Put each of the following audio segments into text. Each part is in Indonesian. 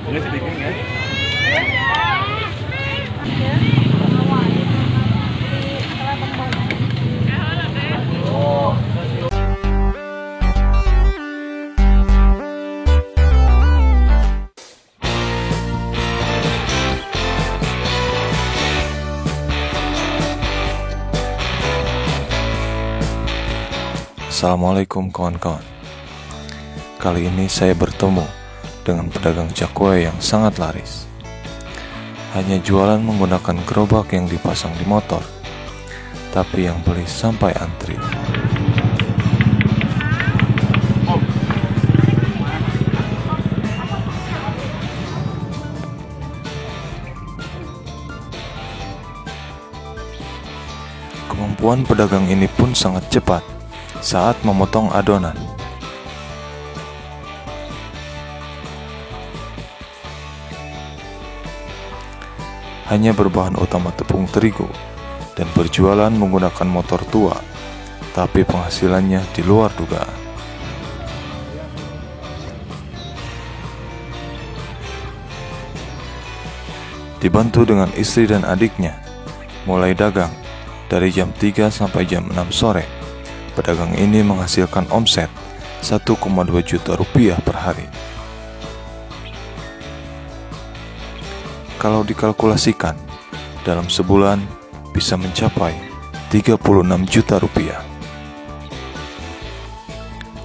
Ini sedikit ya. Assalamualaikum kawan-kawan. Kali ini saya bertemu dengan pedagang cakwe yang sangat laris. Hanya jualan menggunakan gerobak yang dipasang di motor, tapi yang beli sampai antri. Kemampuan pedagang ini pun sangat cepat saat memotong adonan. Hanya berbahan utama tepung terigu dan berjualan menggunakan motor tua, tapi penghasilannya di luar dugaan. Dibantu dengan istri dan adiknya, mulai dagang dari jam 3 sampai jam 6 sore. Pedagang ini menghasilkan omset 1,2 juta rupiah per hari. Kalau dikalkulasikan, dalam sebulan bisa mencapai 36 juta rupiah.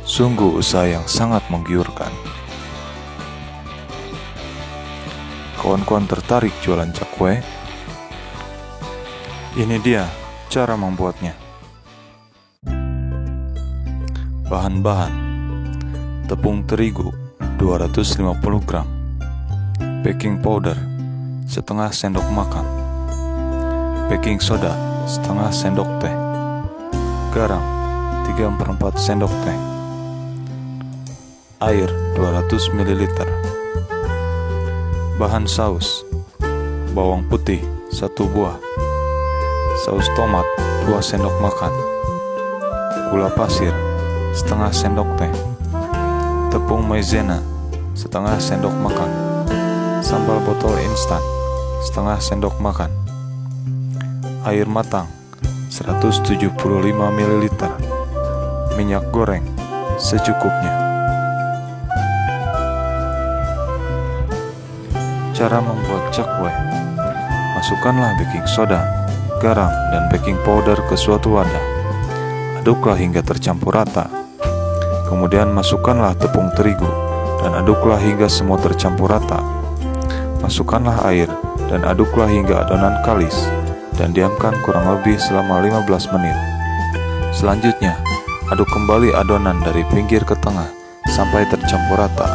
Sungguh usaha yang sangat menggiurkan. Kawan-kawan tertarik jualan cakwe? Ini dia cara membuatnya. Bahan-bahan: tepung terigu 250 gram, baking powder setengah sendok makan, baking soda setengah sendok teh, garam 3/4 sendok teh, air 200 ml, bahan saus: bawang putih 1 buah, saus tomat 2 sendok makan, gula pasir setengah sendok teh, tepung maizena setengah sendok makan, sambal botol instan setengah sendok makan, air matang 175 ml, minyak goreng secukupnya. Cara membuat cakwe: masukkanlah baking soda, garam, dan baking powder ke suatu wadah. Aduklah hingga tercampur rata. Kemudian masukkanlah tepung terigu dan aduklah hingga semua tercampur rata. Masukkanlah air dan aduklah hingga adonan kalis dan diamkan kurang lebih selama 15 menit. Selanjutnya, aduk kembali adonan dari pinggir ke tengah sampai tercampur rata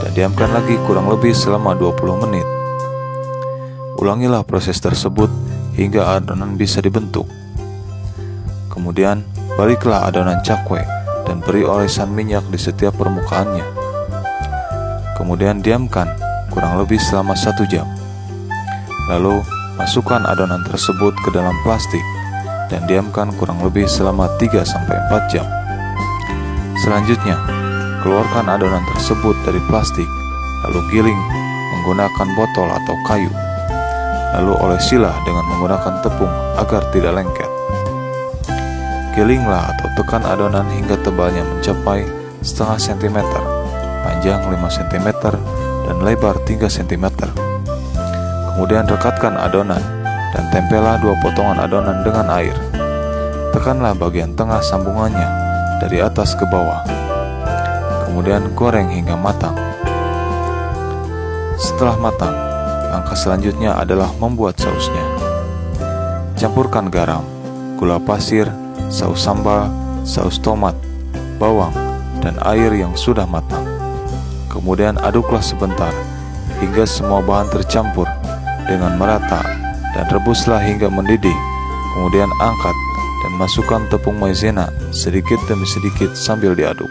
dan diamkan lagi kurang lebih selama 20 menit. Ulangilah proses tersebut hingga adonan bisa dibentuk. Kemudian, baliklah adonan cakwe dan beri olesan minyak di setiap permukaannya. Kemudian diamkan kurang lebih selama 1 jam. Lalu masukkan adonan tersebut ke dalam plastik dan diamkan kurang lebih selama 3-4 jam. Selanjutnya, keluarkan adonan tersebut dari plastik, lalu giling menggunakan botol atau kayu. Lalu olesilah dengan menggunakan tepung agar tidak lengket. Gilinglah atau tekan adonan hingga tebalnya mencapai setengah cm, panjang 5 cm, dan lebar 3 cm. Kemudian rekatkan adonan dan tempelah 2 potongan adonan dengan air. Tekanlah bagian tengah sambungannya dari atas ke bawah. Kemudian goreng hingga matang. Setelah matang, langkah selanjutnya adalah membuat sausnya. Campurkan garam, gula pasir, saus sambal, saus tomat, bawang, dan air yang sudah matang. Kemudian aduklah sebentar hingga semua bahan tercampur dengan merata dan rebuslah hingga mendidih. Kemudian angkat dan masukkan tepung maizena sedikit demi sedikit sambil diaduk.